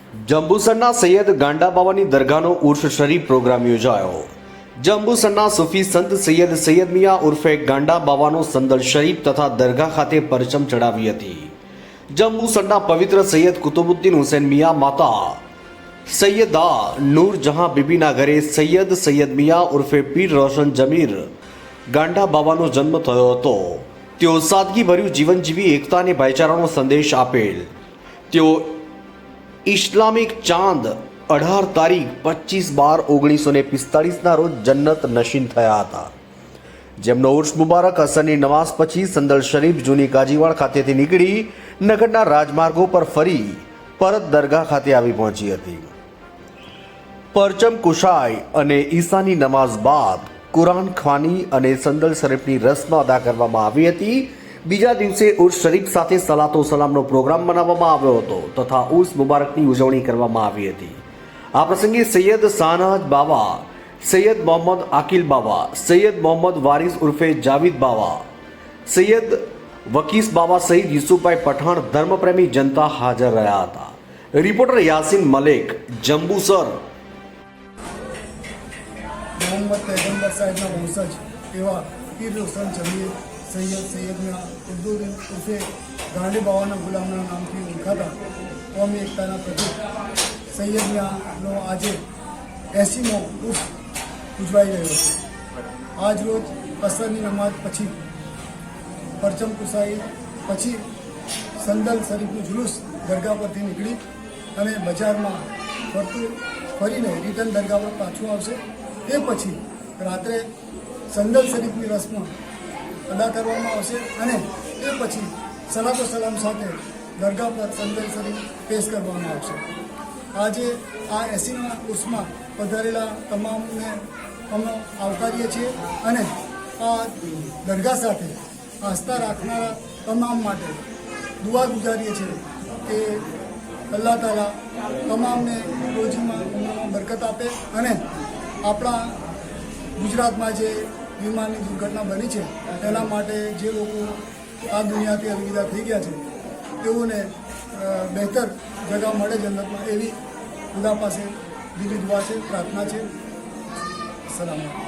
જંબુસરના સૈયદ ગાંડા બાવાની દરગાહનો ઉર્ફ શરીફ પ્રોગ્રામ યોજાયો। જંબુસરના સૂફી સંત સૈયદ મિયા ઉર્ફે ગાંડા બાવાનો સંદલ શરીફ તથા દરગાહ ખાતે પરચમ ચડાવી હતી। જંબુસરના પવિત્ર સૈયદ કુતુબુદ્દીન હુસૈન મિયા માતા સૈયદા નૂર જહાં બીબીના ઘરે સૈયદ મિયા ઉર્ફે પીર રોશન જમીર ગાંડા બાવાનો જન્મ થયો હતો। તેઓ સાદગીભર્યું જીવન જીવી એકતા અને ભાઈચારાનો સંદેશ આપેલ। તેઓ ઇસ્લામિક ચાંદ 18 તારીખ 25/12/1945 રોજ જન્નત નશીન થયા હતા, જેમનો ઉર્સ મુબારક અસરની નમાઝ પછી સંદલ શરીફ જૂની કાજીવાડ ખાતેથી નીકળી નગરના રાજમાર્ગો પર ફરી પરત દરગાહ ખાતે આવી પહોંચી હતી। પરચમ કુશાઈ અને ઈશાની નમાઝ બાદ કુરાન ખ્વાની અને સંદલ શરીફની રસ્મ અદા કરવામાં આવી હતી। બીજા દિવસે ઉર્સ શરીફ સાથે સલાતો સલામનો પ્રોગ્રામ મનાવવામાં આવ્યો હતો તથા ઉર્સ મુબારકની ઉજવણી કરવામાં આવી હતી। આ પ્રસંગે સૈયદ શાહનવાજ બાવા, સૈયદ મોહમ્મદ આકિલ બાવા, સૈયદ મોહમ્મદ વારિસ ઉર્ફે જાવિદ બાવા, સૈયદ વકીસ બાવા સહિત યુસુફભાઈ પઠાણ ધર્મપ્રેમી જનતા હાજર રહ્યા હતા। રિપોર્ટર યાસીન મલેક, જંબુસર। મોહમ્મદ પૈગંબર સાહેબના વંશજ એવા પીર રોશન જમીર સૈયદ મિયા કુતુબુદ્દીન ઉર્ફે ગાંડી બાવાના ગુલામના નામથી ઓળખાતા કોમી એકતાના પ્રતીક સૈયદ મિયાનો આજે 80મો ઉર્સ ઉજવાઈ રહ્યો છે। આજ રોજ અસરની નમાઝ પછી પરચમ કુસાઈ પછી સંદલ શરીફનું જુલુસ દરગાહ પરથી નીકળી અને બજારમાં ફરીને રિટર્ન દરગાહ પર પાછું આવશે। તે પછી રાત્રે સંદલ શરીફની રસ્મ અદા કરવામાં આવશે અને તે પછી સલાતો સલામ સાથે દરગાહ પર સંદલ શરીફ પેશ કરવામાં આવશે। આજે આ 80મા ઉર્સમાં પધારેલા તમામને અમે આવકારીએ છીએ અને આ દરગાહ સાથે આસ્થા રાખનારા તમામ માટે દુઆ ગુજારીએ છીએ કે અલ્લાહ તાલા તમામને રોજીમાં ઉંમરમાં બરકત આપે અને આપણા ગુજરાતમાં જે વિમાનની દુર્ઘટના બની છે તેના માટે જે લોકો આ દુનિયાથી અલવિદા થઈ ગયા છે તેઓને બહેતર જગા મળે જન્નતમાં એવી ખુદા પાસે દિલી દુઆ છે, પ્રાર્થના છે। સલામત।